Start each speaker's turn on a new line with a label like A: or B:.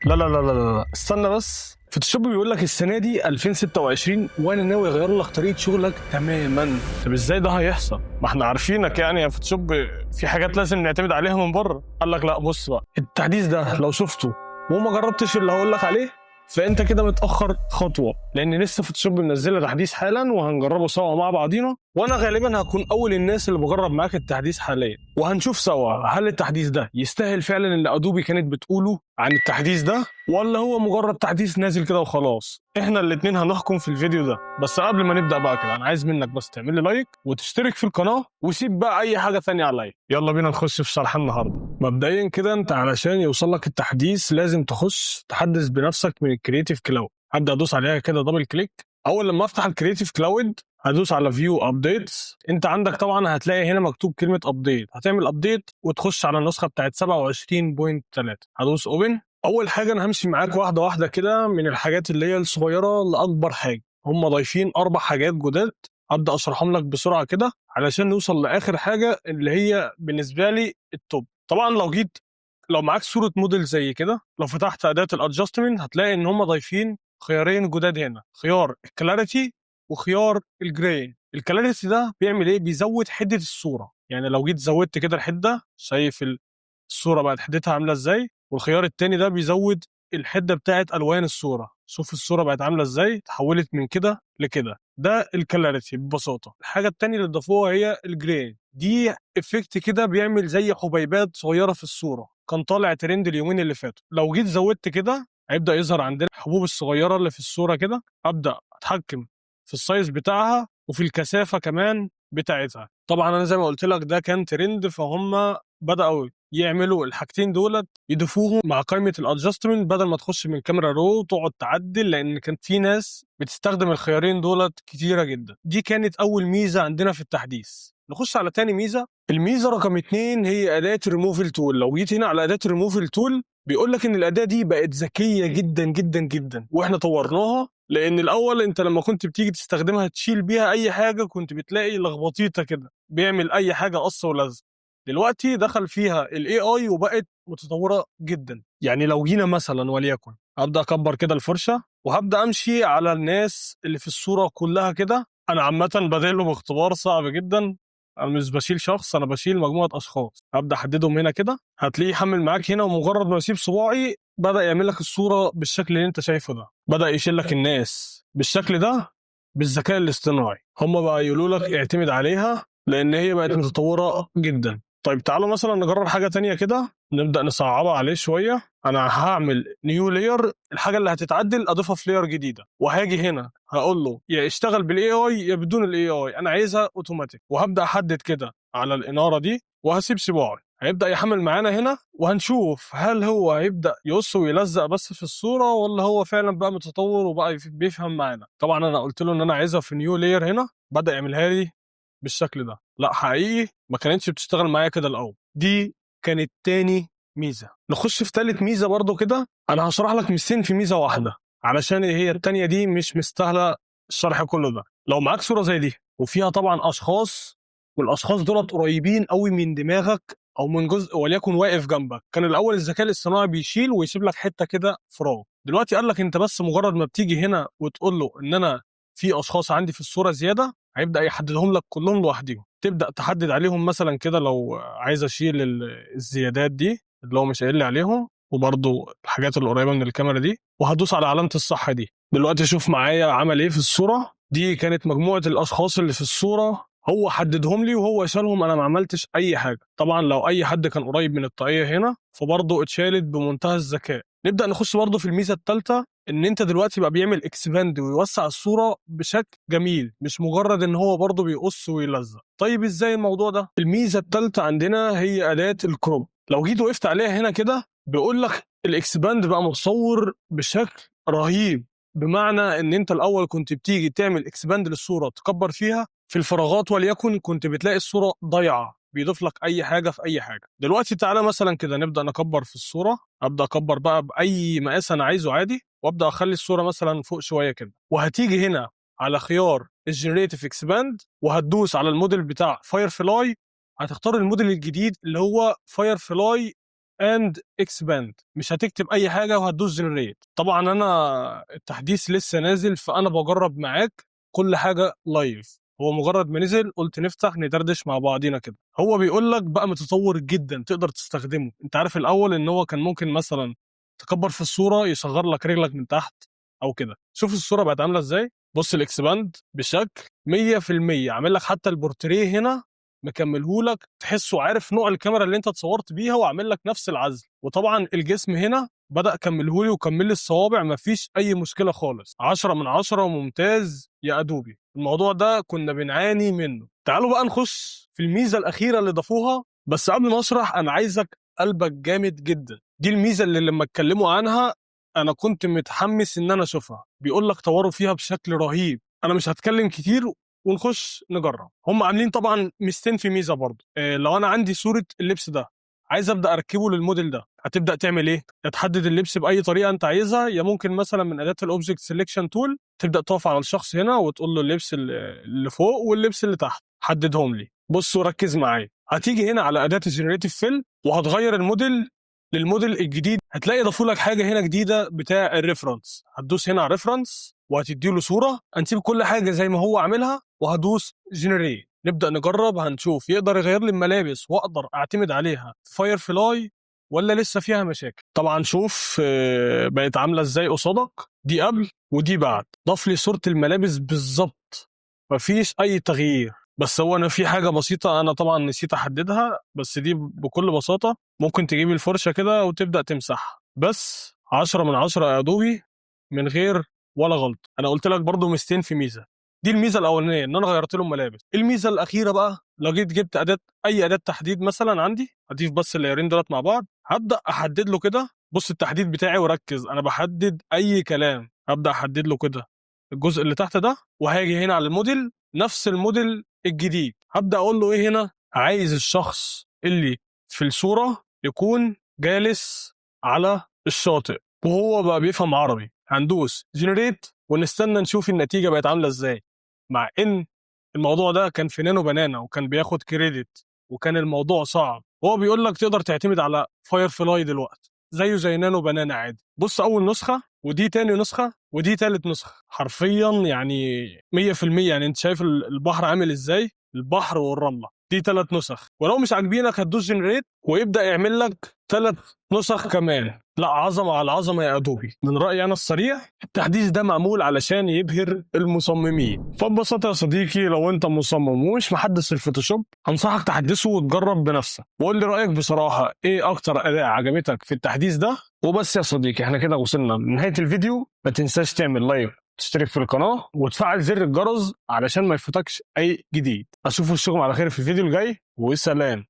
A: لا لا لا لا لا، استنى بس. فوتوشوب بيقول لك السنه دي 2026 وانا ناوي اغير لك طريقه شغلك تماما. طب ازاي ده هيحصل؟ ما احنا عارفينك يعني يا فوتوشوب، في حاجات لازم نعتمد عليها من بره. قال لك لا بص بقى، التحديث ده لو شفته وما جربتش اللي هقول لك عليه فانت كده متاخر خطوه، لان لسه فوتوشوب منزله تحديث حالا وهنجربه سوا مع بعضينا، وانا غالبا هكون اول الناس اللي بجرب معاك التحديث حاليا، وهنشوف سوا هل التحديث ده يستاهل فعلا اللي ادوبي كانت بتقوله عن التحديث ده، ولا هو مجرد تحديث نازل كده وخلاص. احنا الاتنين هنحكم في الفيديو ده. بس قبل ما نبدا بقى كده، انا عايز منك بس تعمل لي لايك وتشترك في القناه وسيب بقى اي حاجه ثانيه عليا. يلا بينا نخش في شرح النهارده. مبدئيا كده، انت علشان يوصل لك التحديث لازم تخش تحدث بنفسك من الكرييتيف كلاود. هبدا ادوس عليها كده دبل كليك. اول لما افتح الكرييتيف كلاود هدوس على فيو ابديتس. انت عندك طبعا هتلاقي هنا مكتوب كلمه ابديت، هتعمل ابديت وتخش على النسخه بتاعت 27.3. هدوس اوبن. اول حاجه انا همشي معاك واحده واحده كده من الحاجات اللي هي الصغيره لاكبر حاجه. هم ضايفين 4 حاجات جداد، ابدا اشرحهم لك بسرعه كده علشان نوصل لاخر حاجه اللي هي بالنسبه لي التوب. طبعا لو معاك صوره موديل زي كده، لو فتحت اداه الادجستمنت هتلاقي ان هم ضايفين خيارين جداد هنا، خيار الكلاريتي وخيار الجراي. الكلاريتي ده بيعمل ايه؟ بيزود حده الصوره. يعني لو جيت زودت كده الحده، شايف الصوره بقت حدتها عامله ازاي؟ والخيار التاني ده بيزود الحده بتاعت الوان الصوره. شوف الصوره بقت عامله ازاي، اتحولت من كده لكده. ده الكلاريتي ببساطه. الحاجه التانيه اللي ضافوها هي الجراي. دي افكت كده بيعمل زي حبيبات صغيره في الصوره، كان طالع ترند اليومين اللي فاتوا. لو جيت زودت كده هيبدا يظهر عندنا الحبوب الصغيره اللي في الصوره كده. ابدا اتحكم في السايز بتاعها وفي الكثافه كمان بتاعتها. طبعا انا زي ما قلت لك ده كان ترند، فهم بداوا يعملوا الحاجتين دولت يضيفوهم مع قائمه الادجستمنت، بدل ما تخش من كاميرا رو وتقعد تعدل، لان كان في ناس بتستخدم الخيارين دولت كتيره جدا. دي كانت اول ميزه عندنا في التحديث. نخش على تاني ميزه. الميزه رقم 2 هي اداه الريموفل تول. لو جيت هنا على اداه الريموفل تول بيقول لك ان الاداه دي بقت ذكيه جدا جدا جدا، واحنا طورناها. لان الاول انت لما كنت بتيجي تستخدمها تشيل بيها اي حاجه كنت بتلاقي لخبطيطه كده، بيعمل اي حاجه قص ولزق. دلوقتي دخل فيها الاي اي وبقت متطوره جدا. يعني لو جينا مثلا وليكن هبدا اكبر كده الفرشه وهبدا امشي على الناس اللي في الصوره كلها كده. انا عامه بادئ باختبار صعب جدا. انا مش بشيل شخص، انا بشيل مجموعه اشخاص. هبدا احددهم هنا كده، هتلاقيه يحمل معاك هنا، ومجرد ما اسيب صباعي بدا يعمل لك الصوره بالشكل اللي انت شايفه ده. بدا يشيل لك الناس بالشكل ده بالذكاء الاصطناعي. هم بقى يقولوا لك اعتمد عليها لان هي بقت متطوره جدا. طيب تعالوا مثلا نجرب حاجه تانية كده، نبدا نصعبها عليه شويه. انا هعمل نيو لاير، الحاجه اللي هتتعدل اضيفها في لاير جديده، وهاجي هنا هقول له يا اشتغل بالاي اي يا بدون الاي اي، انا عايزها اوتوماتيك. وهبدا احدد كده على الاناره دي وهسيب صباعي. هيبدا يحمل معانا هنا وهنشوف هل هو هيبدا يقص ويلزق بس في الصوره، ولا هو فعلا بقى متطور وبقى بيفهم معانا. طبعا انا قلت له ان انا عايزها في نيو لاير هنا، بدا يعملها لي بالشكل ده. لا حقيقي ما كانتش بتشتغل معايا كده الاول. دي كانت تاني ميزه. نخش في تالت ميزه برضو كده. انا هشرح لك ميزتين في ميزه واحده علشان هي التانيه دي مش مستاهله الشرح كله ده. لو معاك صوره زي دي وفيها طبعا اشخاص، والاشخاص دولت قريبين قوي من دماغك او من جزء وليكن واقف جنبك، كان الاول الذكاء الاصطناعي بيشيل ويسيب لك حته كده فراغ. دلوقتي قال لك انت بس مجرد ما بتيجي هنا وتقول له ان انا في اشخاص عندي في الصوره زياده، هيبدا يحددهم لك كلهم لوحدهم. تبدا تحدد عليهم مثلا كده لو عايز اشيل الزيادات دي اللي هو مش قايل لي عليهم، وبرضو الحاجات اللي قريبه من الكاميرا دي، وهدوس على علامه الصح دي. دلوقتي شوف معايا عمل ايه في الصوره. دي كانت مجموعه الاشخاص اللي في الصوره، هو حددهم لي وهو شالهم، انا ما عملتش اي حاجه. طبعا لو اي حد كان قريب من الطاقيه هنا فبرضه اتشالت بمنتهى الذكاء. نبدا نخش برضه في الميزه الثالثه، ان انت دلوقتي بقى بيعمل اكسباند ويوسع الصوره بشكل جميل، مش مجرد ان هو برضه بيقص ويلزق. طيب ازاي الموضوع ده؟ الميزه الثالثه عندنا هي اداه الكروب. لو جيت وقفت عليها هنا كده بيقول لك الاكسباند بقى متصور بشكل رهيب. بمعنى ان انت الاول كنت بتيجي تعمل اكسباند للصوره تكبر فيها في الفراغات، وليكن كنت بتلاقي الصوره ضايعه بيضيف لك اي حاجه في اي حاجه. دلوقتي تعالى مثلا كده نبدا نكبر في الصوره. ابدا اكبر بقى باي مقاس انا عايزه عادي، وابدا اخلي الصوره مثلا فوق شويه كده، وهتيجي هنا على خيار الجنريتيف اكسباند وهتدوس على الموديل بتاع فاير فلاي. هتختار الموديل الجديد اللي هو فاير فلاي اند اكسباند، مش هتكتب اي حاجه وهتدوس جنريت. طبعا انا التحديث لسه نازل فانا بجرب معاك كل حاجه لايف. هو مجرد ما نزل قلت نفتح ندردش مع بعضينا كده. هو بيقول لك بقى متطور جدا تقدر تستخدمه. انت عارف الاول ان هو كان ممكن مثلا تكبر في الصوره يصغر لك رجلك من تحت او كده. شوف الصوره بقت عامله ازاي. بص الاكسباند بشكل 100% عامل لك حتى البورتريه هنا مكملهولك، تحسه عارف نوع الكاميرا اللي انت اتصورت بيها وعامل لك نفس العزل. وطبعا الجسم هنا بدأ كملهولي وكمل لي الصوابع، مفيش اي مشكله خالص. 10 من 10 وممتاز يا ادوبي. الموضوع ده كنا بنعاني منه. تعالوا بقى نخش في الميزه الاخيره اللي ضافوها. بس قبل ما اشرح انا عايزك قلبك جامد جدا. دي الميزه اللي لما اتكلموا عنها انا كنت متحمس ان انا اشوفها. بيقول لك طوروا فيها بشكل رهيب. انا مش هتكلم كتير ونخش نجرب. هم عاملين طبعا ميزتين في ميزه برضه. لو انا عندي صوره اللبس ده عايز ابدا اركبه للموديل ده، هتبدا تعمل ايه؟ يا تحدد اللبس باي طريقه انت عايزها، يا ممكن مثلا من اداه الاوبجكت سيلكشن تول تبدا تقف على الشخص هنا وتقول له اللبس اللي فوق واللبس اللي تحت حددهم لي. بص وركز معايا. هتيجي هنا على اداه الجنريتيف فيل وهتغير الموديل للموديل الجديد. هتلاقي ضافوا لك حاجه هنا جديده بتاع الريفرنس. هتدوس هنا على الريفرنس وهتدي له صوره. هنسيب كل حاجه زي ما هو عاملها وهدوس جنريت. نبدا نجرب. هنشوف يقدر يغير لي الملابس واقدر اعتمد عليها في فاير فلاي ولا لسه فيها مشاكل. طبعا شوف بقت عامله ازاي قصادك. دي قبل ودي بعد. ضاف لي صوره الملابس بالظبط، مفيش اي تغيير. بس هو انا في حاجه بسيطه انا طبعا نسيت احددها، بس دي بكل بساطه ممكن تجيب الفرشه كده وتبدا تمسحها. بس 10 من 10 يا ادوبي من غير ولا غلط. انا قلت لك برضو ميزتين في ميزه. دي الميزه الاولانيه ان انا غيرت لهم ملابس. الميزه الاخيره بقى لو جيت جبت اي اداه تحديد مثلا عندي، هضيف بس اللايرين دولت مع بعض، هبدا احدد له كده. بص التحديد بتاعي وركز، انا بحدد اي كلام. هبدا احدد له كده الجزء اللي تحت ده، وهاجي هنا على الموديل نفس الموديل الجديد. هبدا اقول له ايه هنا؟ عايز الشخص اللي في الصوره يكون جالس على الشاطئ وهو بقى بيفهم عربي. هندوس جنريت ونستنى نشوف النتيجه بقت عامله ازاي. مع ان الموضوع ده كان في نانو بنانا وكان بياخد كريدت وكان الموضوع صعب. هو بيقول لك تقدر تعتمد على فاير فلاي دلوقتي زيه زي نانو بنانا عادي. بص اول نسخه ودي تاني نسخه ودي تالت نسخه حرفيا يعني 100%. يعني انت شايف البحر عامل ازاي؟ البحر والرمله. دي 3 نسخ. ولو مش عاجبينك هتدوس جنريت ويبدا يعمل لك 3 نسخ كمان. لا عظمه على عظمه يا ادوبي. من رايي انا الصريح التحديث ده معمول علشان يبهر المصممين. فببساطه يا صديقي لو انت مصمم ومش محدث الفوتوشوب انصحك تحدثه وتجرب بنفسك وقول لي رايك بصراحه ايه اكتر اداه عجبتك في التحديث ده. وبس يا صديقي احنا كده وصلنا لنهايه الفيديو. ما تنساش تعمل لايك تشترك في القناه وتفعل زر الجرس علشان ما يفوتكش اي جديد. اشوف وشكم على خير في الفيديو الجاي وسلام.